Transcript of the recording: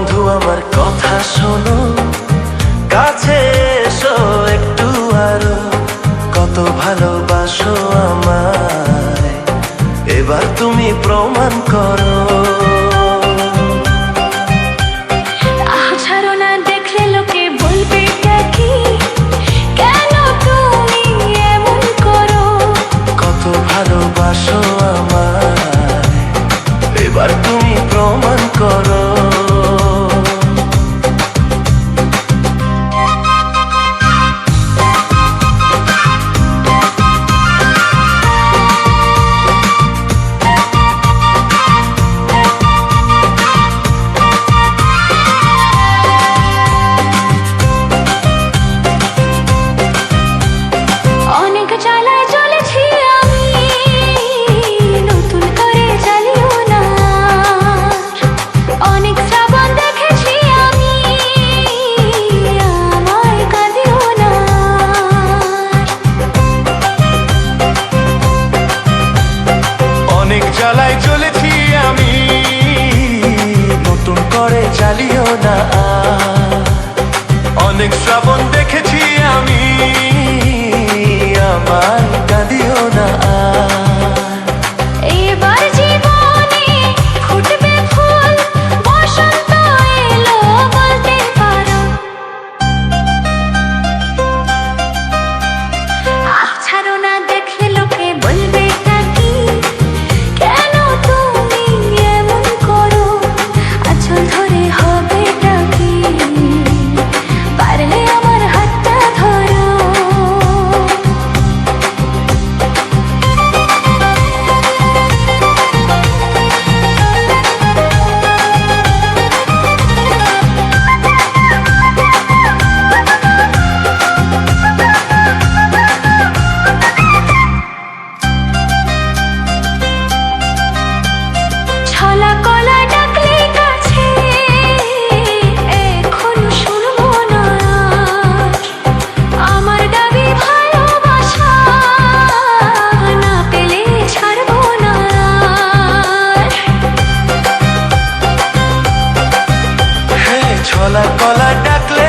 বন্ধু আমার কথা শোনো, কাছে এসো একটু আরো। কত ভালোবাসো আমায়, এবার তুমি প্রমাণ করো। ছাড়ো না, দেখলে লোকে বলবে কি, কেন তুমি এমন করো। কত ভালোবাসো আমায়, এবার তুমি প্রমাণ করো। অনেক জ্বালায় চলেছি আমি, নতুন করে জ্বালিও না। অনেক শ্রাবণ দেখেছি আমি, আমায় কাঁদিও না। অনেক জ্বালায় চলেছি আমি, নতুন করে চালিও না। অনেক শ্রাবণ দেখেছি আমি, আমার কাঁদিও না। এবার জীবনে ফুটবে ফুল, বসন্ত এলো বলতে পারো। ছাড়ো না, দেখলে লোকে বলবে কি, কেন তুমি এমন করো। আঁচল ধরে হবে কি, পারলে আমার হাতটা ধরো। ছলা কলা ডাকলে কাছে, এখন শুনবো না। আমার দাবি ভালোবাসা, না পেলে ছাড়বো না। হে ছলা কলা ডাকলে